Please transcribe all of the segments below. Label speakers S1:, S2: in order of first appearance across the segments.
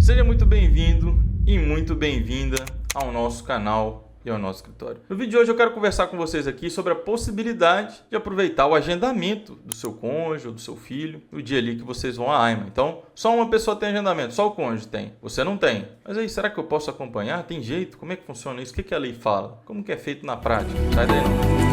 S1: Seja muito bem-vindo e muito bem-vinda ao nosso canal e ao nosso escritório. No vídeo de hoje eu quero conversar com vocês aqui sobre a possibilidade de aproveitar o agendamento do seu cônjuge ou do seu filho no dia ali que vocês vão à AIMA. Então, só uma pessoa tem agendamento, só o cônjuge tem, você não tem. Mas aí, será que eu posso acompanhar? Tem jeito? Como é que funciona isso? O que a lei fala? Como que é feito na prática? Sai daí não.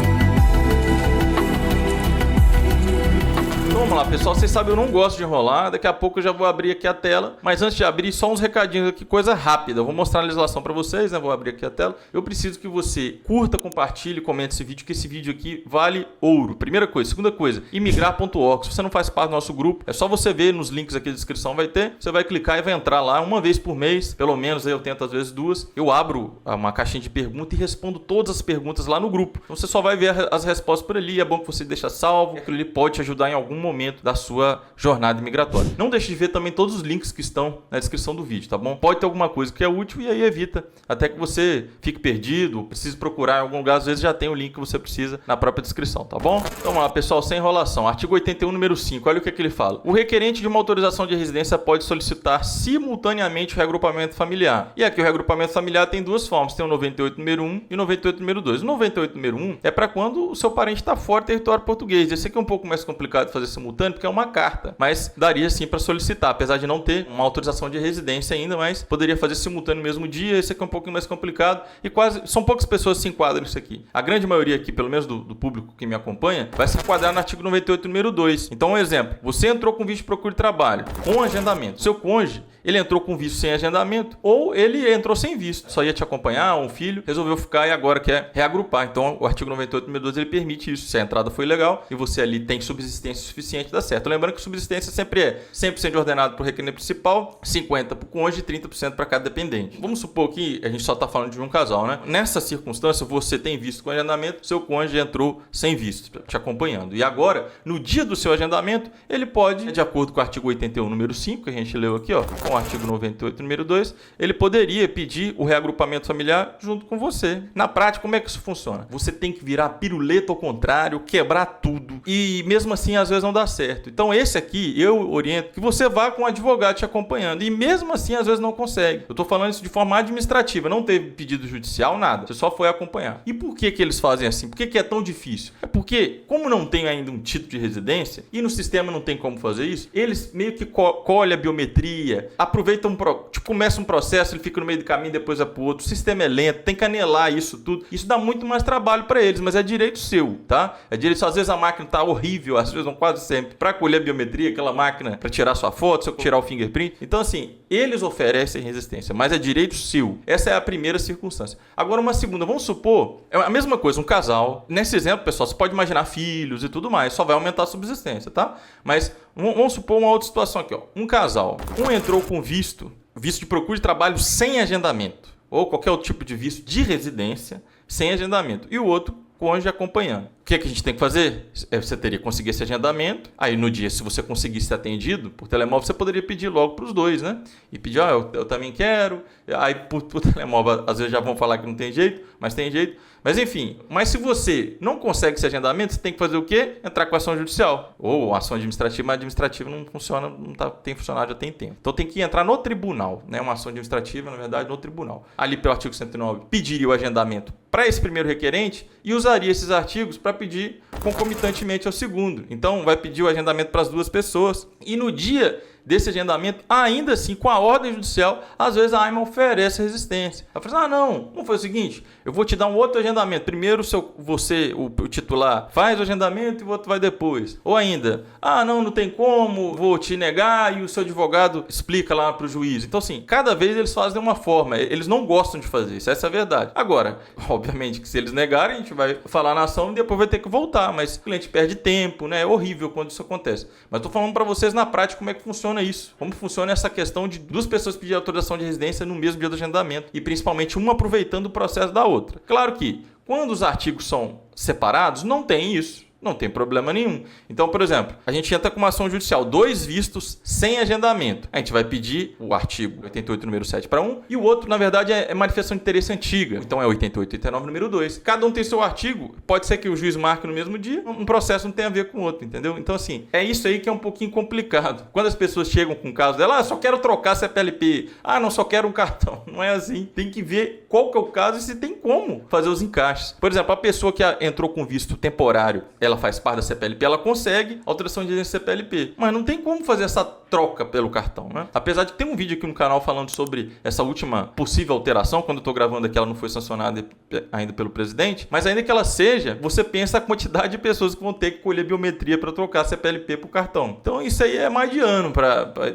S1: Então vamos lá, pessoal, vocês sabem, eu não gosto de enrolar, daqui a pouco eu já vou abrir aqui a tela, mas antes de abrir, só uns recadinhos aqui, coisa rápida, eu vou mostrar a legislação para vocês, né? Vou abrir aqui a tela. Eu preciso que você curta, compartilhe, comente esse vídeo, que esse vídeo aqui vale ouro. Primeira coisa. Segunda coisa, imigrar.org. Se você não faz parte do nosso grupo, é só você ver nos links aqui da descrição, vai ter, você vai clicar e vai entrar lá uma vez por mês, pelo menos aí eu tento às vezes duas, eu abro uma caixinha de perguntas e respondo todas as perguntas lá no grupo. Então você só vai ver as respostas por ali, é bom que você deixe salvo, aquilo ali pode te ajudar em algum momento da sua jornada migratória. Não deixe de ver também todos os links que estão na descrição do vídeo, tá bom? Pode ter alguma coisa que é útil e aí evita até que você fique perdido, precise procurar em algum lugar, às vezes já tem o link que você precisa na própria descrição, tá bom? Então vamos lá, pessoal, sem enrolação. Artigo 81, número 5, olha o que ele fala. O requerente de uma autorização de residência pode solicitar simultaneamente o reagrupamento familiar. E aqui o reagrupamento familiar tem duas formas, tem o 98 número 1 e o 98 número 2. O 98 número 1 é para quando o seu parente está fora do território português. Esse aqui é um pouco mais complicado de fazer simultâneo, porque é uma carta, mas daria sim para solicitar, apesar de não ter uma autorização de residência ainda, mas poderia fazer simultâneo no mesmo dia. Esse aqui é um pouquinho mais complicado e quase são poucas pessoas que se enquadram nisso aqui. A grande maioria aqui, pelo menos do público que me acompanha, vai se enquadrar no artigo 98 número 2. Então, um exemplo, você entrou com visto de procura de trabalho, com agendamento. Seu cônjuge, ele entrou com visto sem agendamento ou ele entrou sem visto, só ia te acompanhar, um filho, resolveu ficar e agora quer reagrupar. Então, o artigo 98 número 2 ele permite isso. Se a entrada foi legal e você ali tem subsistência suficiente, dá certo. Lembrando que subsistência sempre é 100% ordenado para o requerente principal, 50% para o cônjuge e 30% para cada dependente. Vamos supor que a gente só está falando de um casal, né? Nessa circunstância, você tem visto com agendamento, seu cônjuge entrou sem visto, te acompanhando. E agora, no dia do seu agendamento, ele pode, de acordo com o artigo 81, número 5, que a gente leu aqui, ó, com o artigo 98, número 2, ele poderia pedir o reagrupamento familiar junto com você. Na prática, como é que isso funciona? Você tem que virar piruleta ao contrário, quebrar tudo, e mesmo assim, às vezes não dá certo. Então, esse aqui, eu oriento que você vá com um advogado te acompanhando. E mesmo assim, às vezes não consegue. Eu estou falando isso de forma administrativa. Não teve pedido judicial, nada. Você só foi acompanhar. E por que eles fazem assim? Por que é tão difícil? É porque, como não tem ainda um título de residência, e no sistema não tem como fazer isso, eles meio que colhem a biometria, aproveitam, começa um processo, ele fica no meio do caminho, depois vai para o outro. O sistema é lento, tem que anelar isso tudo. Isso dá muito mais trabalho para eles, mas é direito seu, tá? É direito. Às vezes a máquina está horrível, às vezes não, quase sempre, para colher a biometria, aquela máquina para tirar sua foto, tirar o fingerprint. Então, assim, eles oferecem resistência, mas é direito seu. Essa é a primeira circunstância. Agora, uma segunda, vamos supor, é a mesma coisa, um casal. Nesse exemplo, pessoal, você pode imaginar filhos e tudo mais, só vai aumentar a subsistência, tá? Mas vamos supor uma outra situação aqui, ó. Um casal, um entrou com visto de procura de trabalho sem agendamento, ou qualquer outro tipo de visto de residência sem agendamento, e o outro cônjuge acompanhando. O que a gente tem que fazer? Você teria que conseguir esse agendamento. Aí no dia, se você conseguisse ser atendido por telemóvel, você poderia pedir logo para os dois, né? E pedir, eu também quero. Aí por telemóvel, às vezes já vão falar que não tem jeito, mas tem jeito. Mas enfim, mas se você não consegue esse agendamento, você tem que fazer o quê? Entrar com ação judicial. Ou ação administrativa, mas administrativa não funciona, tem funcionado já tem tempo. Então tem que entrar no tribunal, né? Uma ação administrativa, na verdade, no tribunal. Ali pelo artigo 109, pediria o agendamento para esse primeiro requerente e usaria esses artigos para pedir concomitantemente ao segundo. Então vai pedir o agendamento para as duas pessoas e no dia desse agendamento, ainda assim, com a ordem judicial, às vezes a AIMA oferece resistência. Ela fala assim, não foi o seguinte, eu vou te dar um outro agendamento. Primeiro você, o titular, faz o agendamento e o outro vai depois. Ou ainda, não tem como, vou te negar e o seu advogado explica lá para o juiz. Então, assim, cada vez eles fazem de uma forma, eles não gostam de fazer isso, essa é a verdade. Agora, obviamente que se eles negarem, a gente vai falar na ação e depois vai ter que voltar, mas o cliente perde tempo, né? É horrível quando isso acontece. Mas estou falando para vocês na prática como é que funciona isso, como funciona essa questão de duas pessoas pedirem autorização de residência no mesmo dia do agendamento e principalmente uma aproveitando o processo da outra. Claro que quando os artigos são separados, não tem isso. Não tem problema nenhum. Então, por exemplo, a gente entra com uma ação judicial, 2 vistos sem agendamento. A gente vai pedir o artigo 88, número 7 para um, e o outro, na verdade, é manifestação de interesse antiga. Então é 88, 89, número 2. Cada um tem seu artigo, pode ser que o juiz marque no mesmo dia, um processo não tem a ver com o outro, entendeu? Então, assim, é isso aí que é um pouquinho complicado. Quando as pessoas chegam com o caso dela, só quero trocar CPLP, não, só quero um cartão. Não é assim. Tem que ver qual que é o caso e se tem como fazer os encaixes. Por exemplo, a pessoa que entrou com visto temporário, ela faz parte da CPLP, ela consegue alteração de residência CPLP. Mas não tem como fazer essa troca pelo cartão, né? Apesar de ter um vídeo aqui no canal falando sobre essa última possível alteração, quando eu estou gravando aqui ela não foi sancionada ainda pelo presidente, mas ainda que ela seja, você pensa a quantidade de pessoas que vão ter que colher biometria para trocar CPLP por cartão. Então isso aí é mais de ano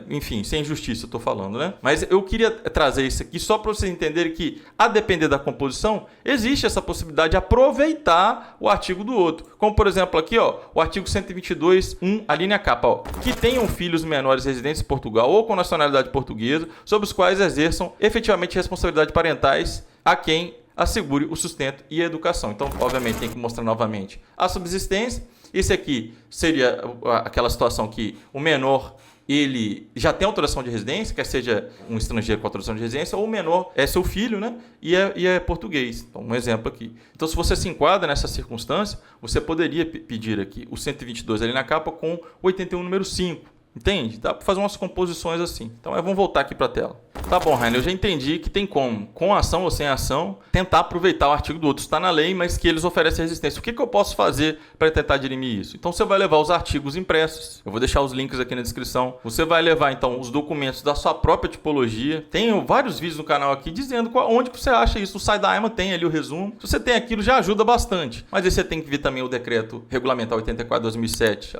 S1: enfim, sem injustiça eu estou falando, né? Mas eu queria trazer isso aqui só para vocês entenderem que, a depender da composição, existe essa possibilidade de aproveitar o artigo do outro. Como, por exemplo, aqui, o artigo 122, 1, a linha capa, que tenham filhos menores residentes em Portugal ou com nacionalidade portuguesa, sobre os quais exerçam efetivamente responsabilidades parentais a quem assegure o sustento e a educação. Então, obviamente, tem que mostrar novamente a subsistência. Esse aqui seria aquela situação que o menor ele já tem autorização de residência, quer seja um estrangeiro com autorização de residência, ou o menor é seu filho, né? E é português. Então, um exemplo aqui. Então, se você se enquadra nessa circunstância, você poderia pedir aqui o 122 ali na capa com o 81 número 5. Entende? Dá para fazer umas composições assim. Então, vamos voltar aqui para a tela. Tá bom, Rainer, eu já entendi que tem como, com ação ou sem ação, tentar aproveitar o artigo do outro. Está na lei, mas que eles oferecem resistência. O que eu posso fazer para tentar dirimir isso? Então, você vai levar os artigos impressos. Eu vou deixar os links aqui na descrição. Você vai levar, então, os documentos da sua própria tipologia. Tem vários vídeos no canal aqui dizendo onde que você acha isso. O site da AIMA tem ali o resumo. Se você tem aquilo, já ajuda bastante. Mas aí você tem que ver também o decreto regulamentar 84/2007,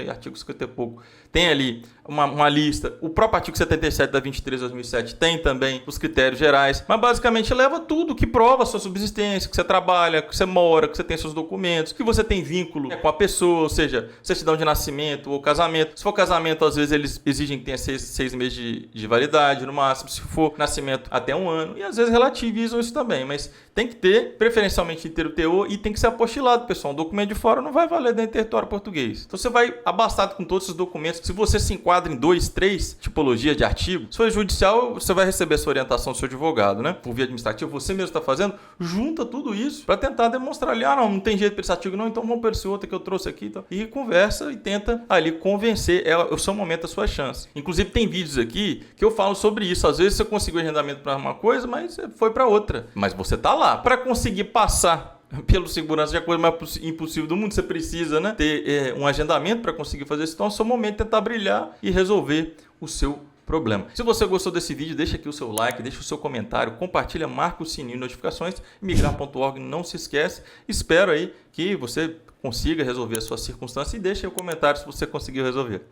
S1: artigo 50 e pouco. Tem ali uma lista. O próprio artigo 77 da 23/2007 tem também os critérios gerais, mas basicamente leva tudo que prova a sua subsistência, que você trabalha, que você mora, que você tem seus documentos, que você tem vínculo com a pessoa, ou seja, certidão de nascimento ou casamento. Se for casamento, às vezes eles exigem que tenha 6 meses de validade no máximo, se for nascimento até 1 ano, e às vezes relativizam isso também, mas tem que ter, preferencialmente inteiro teor, e tem que ser apostilado, pessoal. Um documento de fora não vai valer dentro do território português. Então você vai abastado com todos esses documentos. Se você se enquadra em 2, 3 tipologias de artigo, se for judicial, você vai receber essa orientação do seu advogado, né? Por via administrativa, você mesmo está fazendo, junta tudo isso para tentar demonstrar ali, não tem jeito para esse artigo não, então vamos para esse outro que eu trouxe aqui, então. E conversa e tenta ali convencer, é o seu momento, a sua chance. Inclusive tem vídeos aqui que eu falo sobre isso, às vezes você conseguiu agendamento para uma coisa, mas foi para outra, mas você tá lá, para conseguir passar pelo segurança, é a coisa mais impossível do mundo, você precisa, né, ter um agendamento para conseguir fazer isso. Então é o seu momento de tentar brilhar e resolver o seu problema. Se você gostou desse vídeo, deixa aqui o seu like, deixa o seu comentário, compartilha, marca o sininho de notificações, migrar.org, não se esquece. Espero aí que você consiga resolver a sua circunstância e deixa aí o comentário se você conseguiu resolver.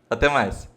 S1: Até mais!